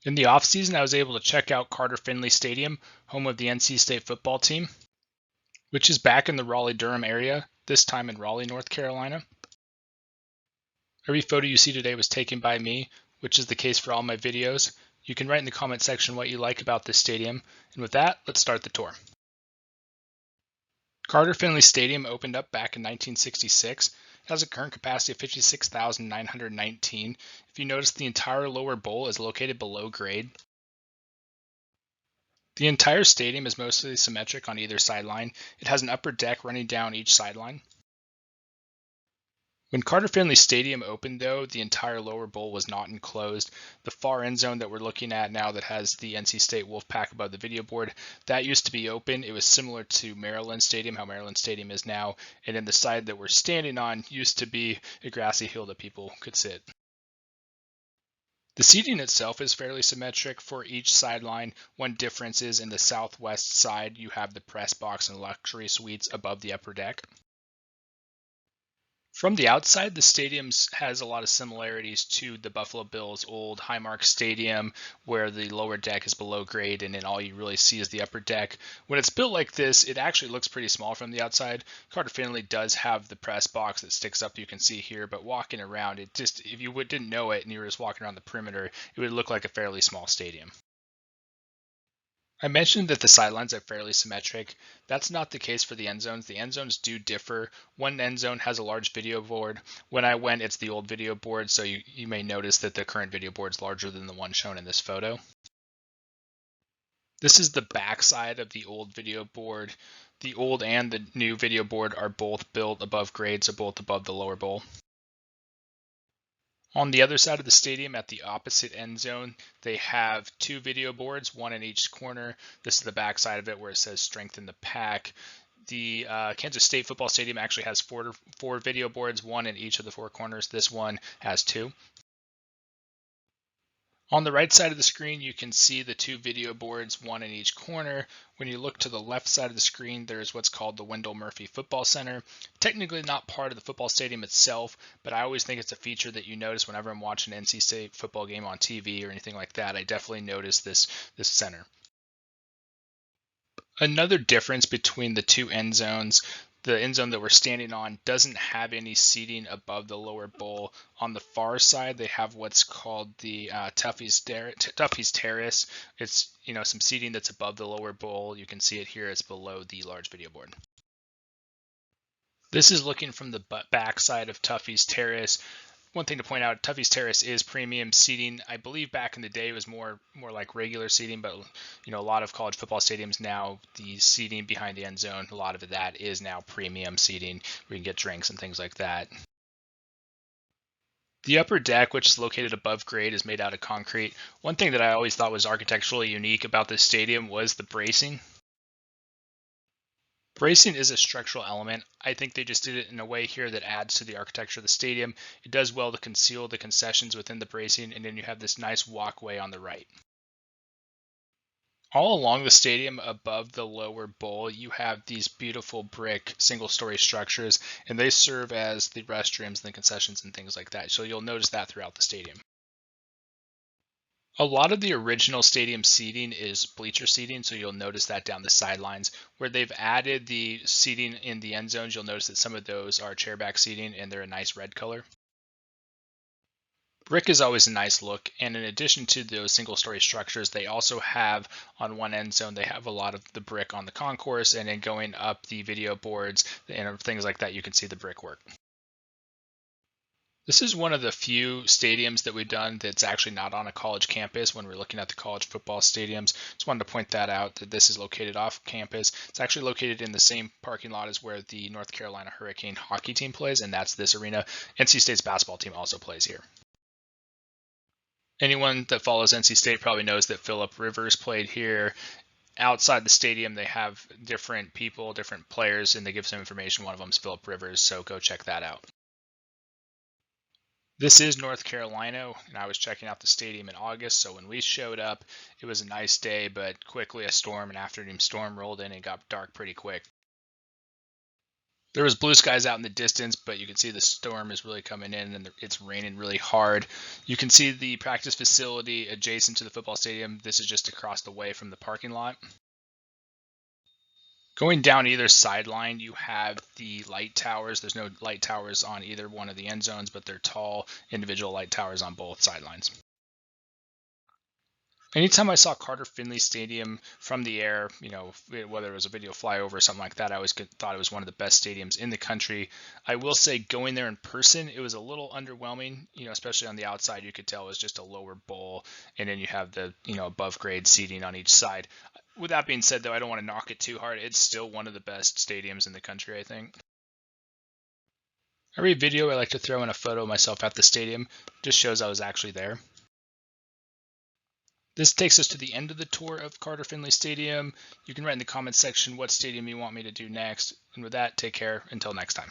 In the offseason, I was able to check out Carter-Finley Stadium, home of the NC State football team, which is back in the Raleigh-Durham area, this time in Raleigh, North Carolina. Every photo you see today was taken by me, which is the case for all my videos. You can write in the comment section what you like about this stadium. And with that, let's start the tour. Carter-Finley Stadium opened up back in 1966. It has a current capacity of 56,919. If you notice, the entire lower bowl is located below grade. The entire stadium is mostly symmetric on either sideline. It has an upper deck running down each sideline. When Carter-Finley Stadium opened, though, the entire lower bowl was not enclosed. The far end zone that we're looking at now that has the NC State Wolfpack above the video board, that used to be open. It was similar to Maryland Stadium, how Maryland Stadium is now. And then the side that we're standing on used to be a grassy hill that people could sit. The seating itself is fairly symmetric for each sideline. One difference is in the southwest side, you have the press box and luxury suites above the upper deck. From the outside, the stadium has a lot of similarities to the Buffalo Bills' old Highmark Stadium, where the lower deck is below grade and then all you really see is the upper deck. When it's built like this, it actually looks pretty small from the outside. Carter-Finley does have the press box that sticks up, you can see here, but walking around, it just, if you didn't know it and you were just walking around the perimeter, it would look like a fairly small stadium. I mentioned that the sidelines are fairly symmetric. That's not the case for the end zones. The end zones do differ. One end zone has a large video board. When I went, it's the old video board, so you may notice that the current video board is larger than the one shown in this photo. This is the back side of the old video board. The old and the new video board are both built above grade, so both above the lower bowl. On the other side of the stadium at the opposite end zone, they have two video boards, one in each corner. This is the back side of it where it says strengthen the pack. The Kansas State football stadium actually has four video boards, one in each of the four corners. This one has two. On the right side of the screen, you can see the two video boards, one in each corner. When you look to the left side of the screen, there's what's called the Wendell Murphy Football Center. Technically not part of the football stadium itself, but I always think it's a feature that you notice whenever I'm watching an NC State football game on TV or anything like that. I definitely notice this center. Another difference between the two end zones, the end zone that we're standing on doesn't have any seating above the lower bowl. On the far side, they have what's called the Tuffy's Terrace. It's some seating that's above the lower bowl. You can see it here. It's below the large video board. This is looking from the back side of Tuffy's Terrace. One thing to point out, Tuffy's Terrace is premium seating. I believe back in the day it was more like regular seating, but a lot of college football stadiums now, the seating behind the end zone, a lot of that is now premium seating where you can get drinks and things like that. The upper deck, which is located above grade, is made out of concrete. One thing that I always thought was architecturally unique about this stadium was the bracing. Bracing is a structural element. I think they just did it in a way here that adds to the architecture of the stadium. It does well to conceal the concessions within the bracing, and then you have this nice walkway on the right. All along the stadium above the lower bowl, you have these beautiful brick single-story structures, and they serve as the restrooms and the concessions and things like that. So you'll notice that throughout the stadium. A lot of the original stadium seating is bleacher seating, so you'll notice that down the sidelines. Where they've added the seating in the end zones, you'll notice that some of those are chairback seating and they're a nice red color. Brick is always a nice look, and in addition to those single-story structures, they also have on one end zone, they have a lot of the brick on the concourse, and then going up the video boards and things like that, you can see the brickwork. This is one of the few stadiums that we've done that's actually not on a college campus when we're looking at the college football stadiums. Just wanted to point that out, that this is located off campus. It's actually located in the same parking lot as where the North Carolina Hurricane hockey team plays, and that's this arena. NC State's basketball team also plays here. Anyone that follows NC State probably knows that Phillip Rivers played here. Outside the stadium, they have different people, different players, and they give some information. One of them is Phillip Rivers, so go check that out. This is North Carolina, and I was checking out the stadium in August, so when we showed up, it was a nice day, but quickly a storm, an afternoon storm rolled in and got dark pretty quick. There was blue skies out in the distance, but you can see the storm is really coming in and it's raining really hard. You can see the practice facility adjacent to the football stadium. This is just across the way from the parking lot. Going down either sideline, you have the light towers. There's no light towers on either one of the end zones, but they're tall individual light towers on both sidelines. Anytime I saw Carter-Finley Stadium from the air, whether it was a video flyover or something like that, I always thought it was one of the best stadiums in the country. I will say going there in person, it was a little underwhelming, especially on the outside. You could tell it was just a lower bowl, and then you have the, above grade seating on each side. With that being said, though, I don't want to knock it too hard. It's still one of the best stadiums in the country, I think. Every video I like to throw in a photo of myself at the stadium, just shows I was actually there. This takes us to the end of the tour of Carter-Finley Stadium. You can write in the comments section what stadium you want me to do next. And with that, take care. Until next time.